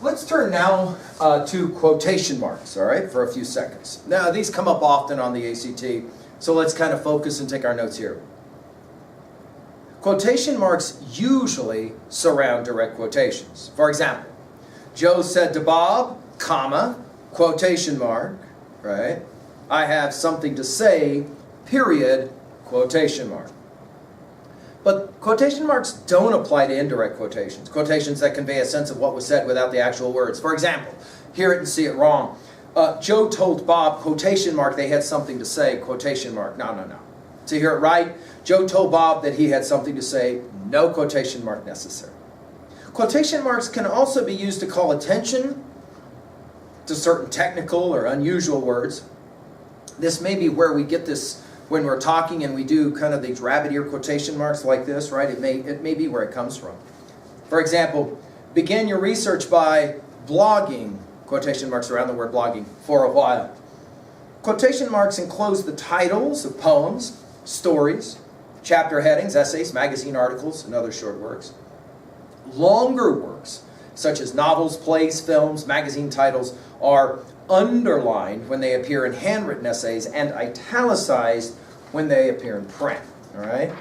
Let's turn now to quotation marks, all right, for a few seconds. Now, these come up often on the ACT, so let's kind of focus and take our notes here. Quotation marks usually surround direct quotations. For example, Joe said to Bob, comma, quotation mark, right? I have something to say, period, quotation mark. But quotation marks don't apply to indirect quotations, quotations that convey a sense of what was said without the actual words. For example, hear it and see it wrong. Joe told Bob, quotation mark, they had something to say, quotation mark. No, no, no. To hear it right, Joe told Bob that he had something to say, no quotation mark necessary. Quotation marks can also be used to call attention to certain technical or unusual words. This may be where we get this when we're talking and we do kind of these rabbit ear quotation marks like this, right? It may be where it comes from. For example, begin your research by blogging, quotation marks around the word blogging, for a while. Quotation marks enclose the titles of poems, stories, chapter headings, essays, magazine articles, and other short works. Longer works, such as novels, plays, films, magazine titles, are underlined when they appear in handwritten essays and italicized when they appear in print. All right?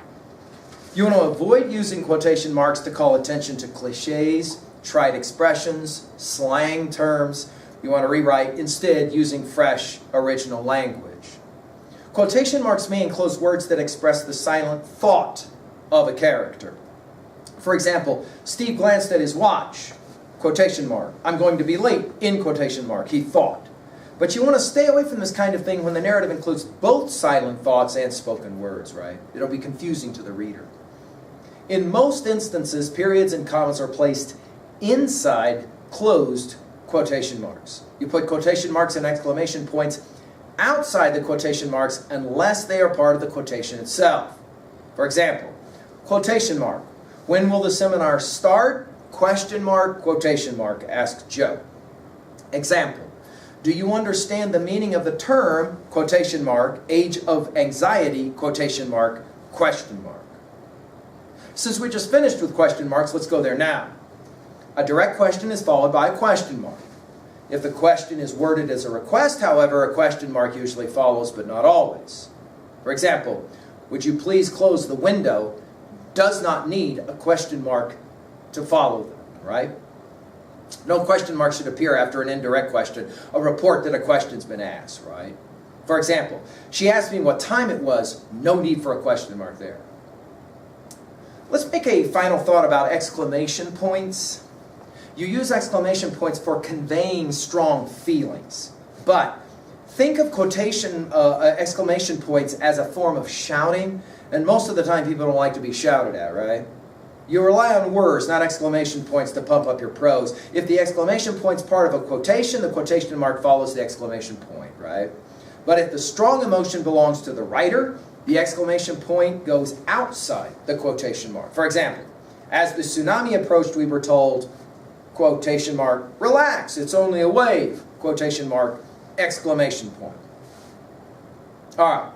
You want to avoid using quotation marks to call attention to cliches, trite expressions, slang terms. You want to rewrite instead using fresh, original language. Quotation marks may enclose words that express the silent thought of a character. For example, Steve glanced at his watch, quotation mark. I'm going to be late, in quotation mark, he thought. But you want to stay away from this kind of thing when the narrative includes both silent thoughts and spoken words, right? It'll be confusing to the reader. In most instances, periods and commas are placed inside closed quotation marks. You put quotation marks and exclamation points outside the quotation marks unless they are part of the quotation itself. For example, quotation mark. When will the seminar start? Question mark, quotation mark, asked Joe. Example. Do you understand the meaning of the term, quotation mark, age of anxiety, quotation mark, question mark? Since we just finished with question marks, let's go there now. A direct question is followed by a question mark. If the question is worded as a request, however, a question mark usually follows, but not always. For example, would you please close the window does not need a question mark to follow them, right? No question mark should appear after an indirect question, a report that a question's been asked, right? For example, she asked me what time it was, no need for a question mark there. Let's make a final thought about exclamation points. You use exclamation points for conveying strong feelings, but think of exclamation points as a form of shouting, and most of the time people don't like to be shouted at, right? You rely on words, not exclamation points, to pump up your prose. If the exclamation point's part of a quotation, the quotation mark follows the exclamation point, right? But if the strong emotion belongs to the writer, the exclamation point goes outside the quotation mark. For example, as the tsunami approached, we were told, quotation mark, relax, it's only a wave, quotation mark, exclamation point. All right.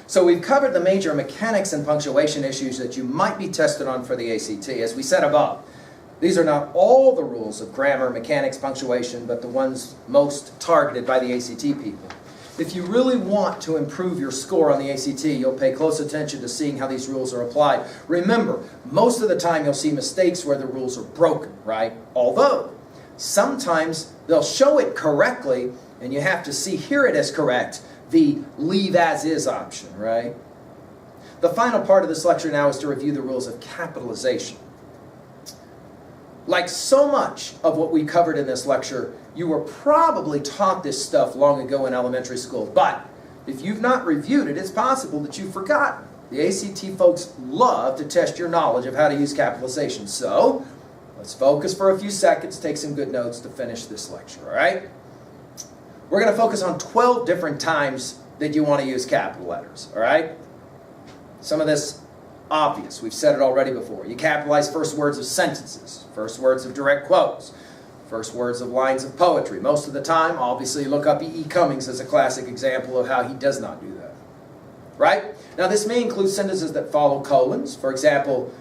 So we've covered the major mechanics and punctuation issues that you might be tested on for the ACT. As we said above, these are not all the rules of grammar, mechanics, punctuation, but the ones most targeted by the ACT people. If you really want to improve your score on the ACT, you'll pay close attention to seeing how these rules are applied. Remember, most of the time you'll see mistakes where the rules are broken, right? Although, sometimes they'll show it correctly, and you have to hear it as correct, the leave as is option, right? The final part of this lecture now is to review the rules of capitalization. Like so much of what we covered in this lecture, you were probably taught this stuff long ago in elementary school, but if you've not reviewed it, it's possible that you've forgotten. The ACT folks love to test your knowledge of how to use capitalization, so let's focus for a few seconds, take some good notes to finish this lecture, all right? We're going to focus on 12 different times that you want to use capital letters, all right? Some of this obvious. We've said it already before. You capitalize first words of sentences, first words of direct quotes, first words of lines of poetry. Most of the time, obviously, look up E.E. Cummings as a classic example of how he does not do that, right? Now, this may include sentences that follow colons. For example,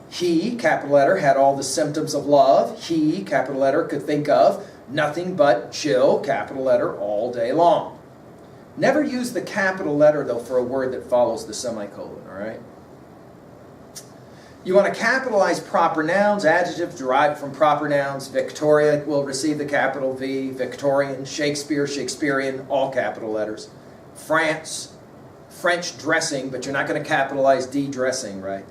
He, capital letter, had all the symptoms of love. He, capital letter, could think of nothing but Jill, capital letter, all day long. Never use the capital letter, though, for a word that follows the semicolon, all right? You want to capitalize proper nouns, adjectives derived from proper nouns. Victoria will receive the capital V. Victorian, Shakespeare, Shakespearean, all capital letters. France, French dressing, but you're not going to capitalize D dressing, right?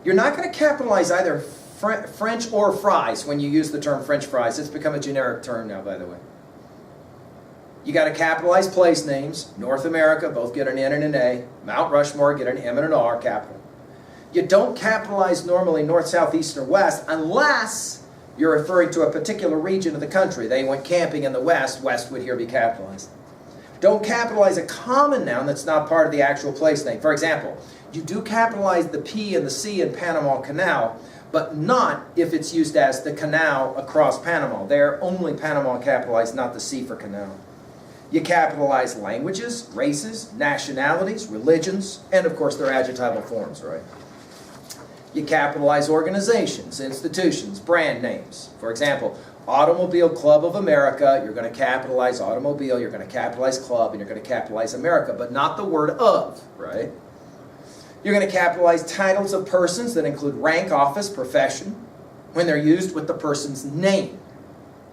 You're not going to capitalize either French or fries when you use the term French fries. It's become a generic term now, by the way. You got to capitalize place names. North America, both get an N and an A. Mount Rushmore, get an M and an R, capital. You don't capitalize normally north, south, east, or west unless you're referring to a particular region of the country. They went camping in the west. West would here be capitalized. Don't capitalize a common noun that's not part of the actual place name. For example, you do capitalize the P and the C in Panama Canal, but not if it's used as the canal across Panama. They're only Panama capitalized, not the C for canal. You capitalize languages, races, nationalities, religions, and of course their adjectival forms, right? You capitalize organizations, institutions, brand names. For example, Automobile Club of America, you're going to capitalize automobile, you're going to capitalize club, and you're going to capitalize America, but not the word of, right? You're going to capitalize titles of persons that include rank, office, profession, when they're used with the person's name.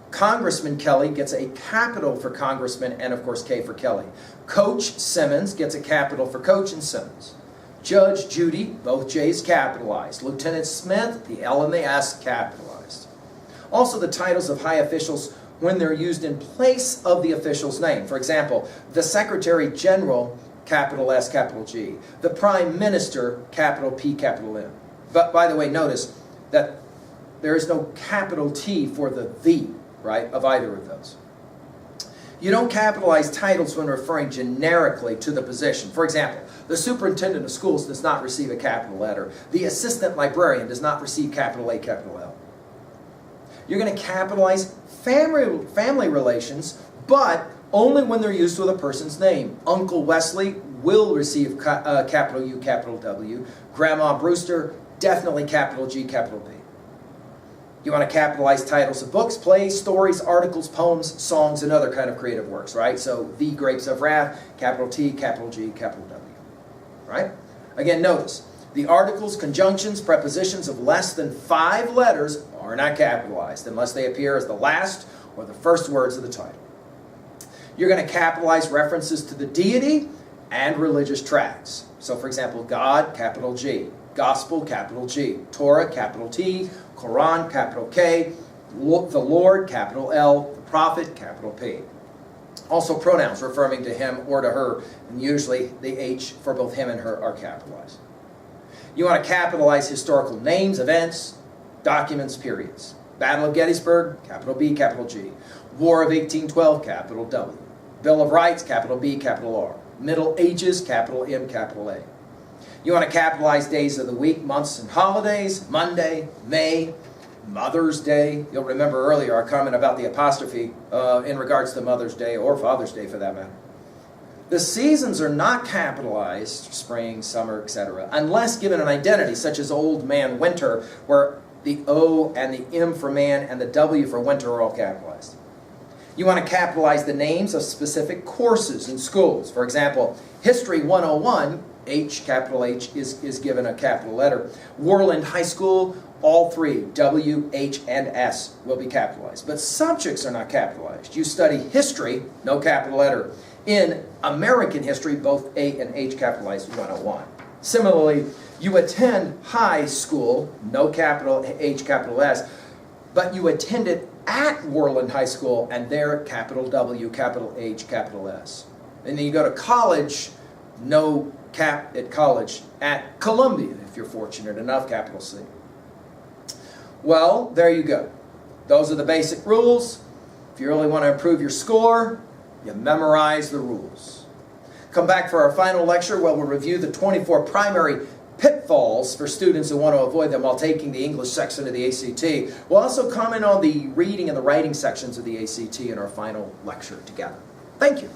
Congressman Kelly gets a capital for Congressman and, of course, K for Kelly. Coach Simmons gets a capital for Coach and Simmons. Judge Judy, both J's capitalized. Lieutenant Smith, the L and the S capitalized. Also, the titles of high officials when they're used in place of the official's name. For example, the Secretary General, capital S, capital G. The Prime Minister, capital P, capital M. But by the way, notice that there is no capital T for the, right, of either of those. You don't capitalize titles when referring generically to the position. For example, the superintendent of schools does not receive a capital letter. The assistant librarian does not receive capital A, capital L. You're going to capitalize family relations, but only when they're used with a person's name. Uncle Wesley will receive capital U, capital W. Grandma Brewster, definitely capital G, capital P. You want to capitalize titles of books, plays, stories, articles, poems, songs, and other kind of creative works, right? So, The Grapes of Wrath, capital T, capital G, capital W, right? Again, notice, the articles, conjunctions, prepositions of less than 5 letters are not capitalized unless they appear as the last or the first words of the title. You're going to capitalize references to the deity and religious tracts. So, for example, God, capital G. Gospel, capital G. Torah, capital T. Quran, capital K. The Lord, capital L. The Prophet, capital P. Also pronouns referring to him or to her, and usually the H for both him and her are capitalized. You want to capitalize historical names, events, documents, periods. Battle of Gettysburg, capital B, capital G. War of 1812, capital W. Bill of Rights, capital B, capital R. Middle Ages, capital M, capital A. You want to capitalize days of the week, months, and holidays. Monday, May, Mother's Day. You'll remember earlier our comment about the apostrophe in regards to Mother's Day or Father's Day for that matter. The seasons are not capitalized, spring, summer, etc., unless given an identity such as Old Man Winter, where the O and the M for man and the W for winter are all capitalized. You want to capitalize the names of specific courses in schools. For example, History 101, H, capital H, is given a capital letter. Worland High School, all 3, W, H, and S, will be capitalized. But subjects are not capitalized. You study history, no capital letter. In American history, both A and H capitalized 101. Similarly, you attend high school, no capital H, capital S, but you attend it at Worland High School, and there capital W, capital H, capital S. And then you go to college, no cap at college, at Columbia, if you're fortunate enough, capital C. Well, there you go. Those are the basic rules. If you really want to improve your score, you memorize the rules. Come back for our final lecture where we'll review the 24 primary pitfalls for students who want to avoid them while taking the English section of the ACT. We'll also comment on the reading and the writing sections of the ACT in our final lecture together. Thank you.